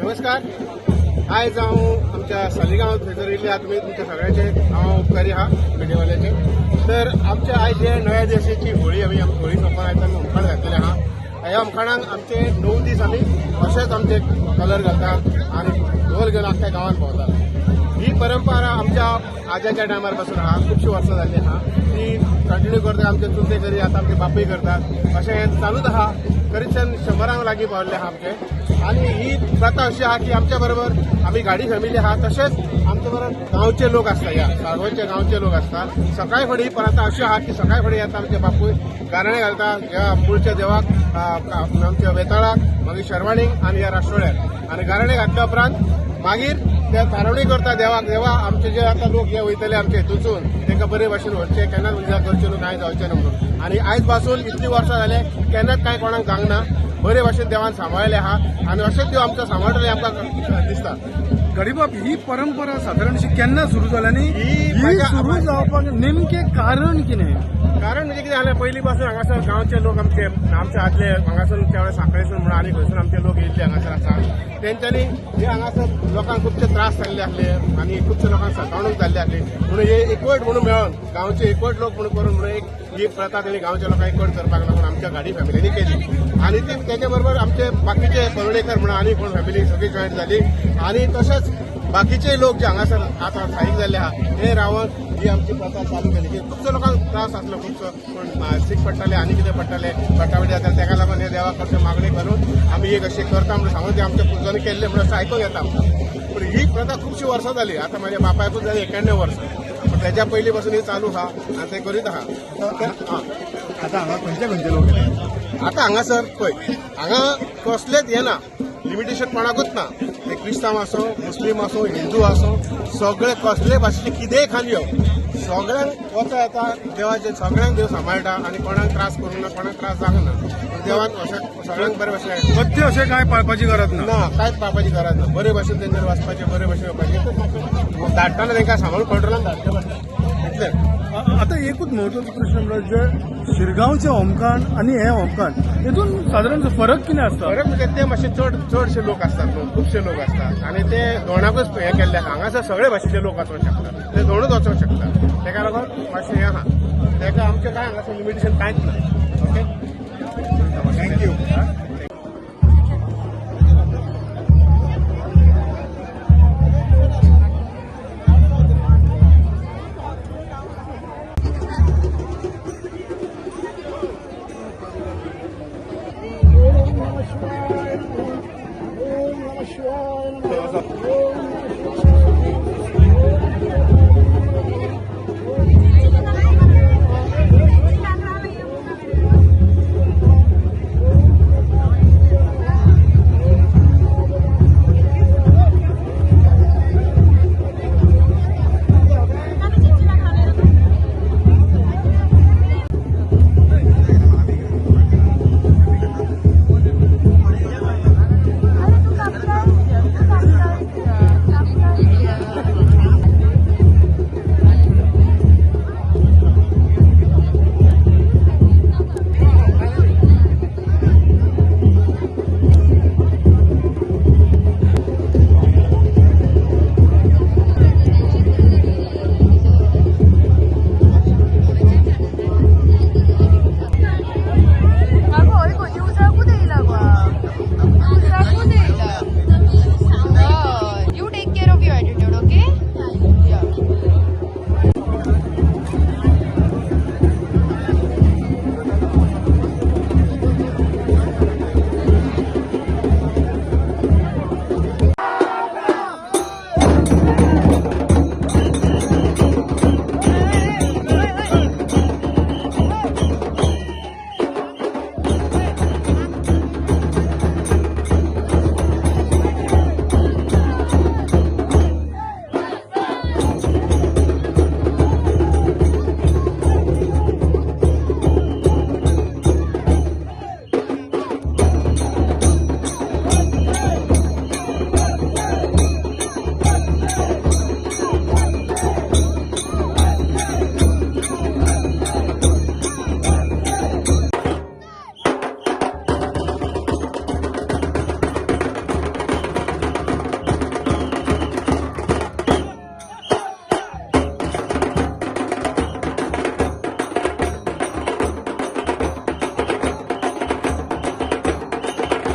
नमस्कार. आयज हांव आमच्या सालिगांवांत थंयसर येयल्ले आहा. तुमी तुमच्या सगळ्यांचे हांव उपकारी आहा मिडियावाल्याचे. तर आमच्या आयज जे नव्या दिसाची होळी होळी सोंपून आयज आमी होमखण घातलेले आहा. ह्या होमखणांक आमचे 9 दीस आमी अशेंच आमचे कलर घालतात आनी ढोल घेवन आख्ख्या गांवांत भोंवतात. ही परंपरा आमच्या आजाच्या टायमार पासून आहा. खुबशीं वर्सां जाल्ली आहा. ती कंटिन्यू करतात. आमचे चुलते करी आतां आमचे बापूय करतात. अशें चालूच आहा. करीबन 100 लागीं पावल्ले आहा आमचे. आणि ही प्रथा अशी आहा की आमच्या बरोबर आम्ही गाडी फॅमिली आहा. तसेच आमच्या बरोबर गांवचे लोक असतात. या साळगांवचे गांवचे लोक असतात. सकाळी फुडें परत अशी आहा की सकाळी फुडें येता आमचे बापूय गाराणे घालतात. ह्या मूळच्या देवाक आमच्या वेताळाक, मागीर शर्वाणीक आनी ह्या राष्ट्रोळ्याक. आनी गाराणे घातल्या उपरांत मागीर ते थारोवणी करता देवाक. देवा आमचे जे आता लोक जे वयतले आमचे हितूनसून तांकां बरे भाशेन व्हरचे, केन्नाच उजा करचे न्हू, कांय जावचें न्हू म्हणून. आनी आयज पासून इतली वर्सां जाले केन्नाच कांय कोणाक जावंक ना. बरे भाशेन देवान सांबाळले आहा आनी अशेंच देव आमकां सांबाळटले आमकां दिसता. गडीबाब, ही परंपरा साधारण अशी केन्ना सुरू जाली आनी ही सुरू जावपाक नेमकें कारण कितें? कारण म्हणजे कितें जालें, पयलीं पासून हांगासर गांवचे लोक आमचे आदले हांगासून त्या सांखळेसून म्हणून आनी खंयसून आमचे लोक येयल्ले हांगासर आसा. तेंच्यांनी हे हांगासर लोकांक खुबशे त्रास जाल्ले आसले आनी खुबशे लोकांक सतावणूक जाल्ली आसली. म्हणून हे एकवट म्हणून मेळोन गांवचे एकवट लोक म्हणून करून म्हणून ही प्रथा तेणी गांवच्या लोकांक एकवट करपाक लागून आमच्या गाडी फॅमिलीनी केली. आनी ती तेच्या बरोबर आमचे बाकीचे करोडेकर म्हणून आनी कोण फॅमिली सगळी जॉईंट जाली. आनी तशेंच बाकीचे लोक जे हांगासर आतां स्थायीक जाल्ले आहा हे रावन ही आमची प्रथा चालू केली. की खुबशे लोकांक त्रास आसलो, खुबसो कोण सीक पडटाले आनी कितें पडटाले फटाफटी जाताले. ताका लागून हे देवा कडचे मागणी करून आमी एक अशी करता म्हणून सांगून ते आमच्या पुजारी केल्ले म्हणून अशें आयकूंक येता आमकां. पूण ही प्रथा खुबशीं वर्सां जाली. आतां म्हाज्या बापायकूच जाली 91 वर्सां. पण तेच्या पयलीं पासून ही चालू आहा आनी ते करीत आहा. आतां हांगा खंयचे लोक येतात? आतां हांगासर पळय, हांगा कसलेंच हें ना, लिमिटेशन कोणाकूच ना. ते क्रिस्तांव आसूं, मुस्लीम आसूं, हिंदू आसूं, सगळे कसले भाशेचे कितेंय खाली यो, सगळ्यांक वता येता. देवाचे सगळ्यांक देव सांबाळटा आनी कोणाक त्रास करूंक ना, कोणाक त्रास जावंक ना. देवान अशें सगळ्यांक बरे भाशेन पथ्य अशें कांय पाळपाची गरज ना. ना, कांयच पावपाची गरज ना. बरे भाशेन तेंचेर वाचपाचें, बरे भाशेन येवपाचें. धाडटाना तांकां सांबाळून कंट्रोलान धाडचें पडटा इतलें. आता एकूच महत्वाचो प्रश्न म्हणजे शिरगांवचे होमखण आणि हे होमखण हेतून साधारण फरक कितें आसता? फरक म्हणजे ते मातशे चडशे लोक असतात, खुबशे लोक असतात आनी ते धोंडाकूच हे केल्ले आहा. हांगासर सगळे भाशेचे लोक वचूंक शकतात, ते धोंडूच वचूंक शकतात. तेका लागून मातशें हें आहा. तेका आमचें कांय हांगासर लिमिटेशन कांयच ना. Okay, thank you.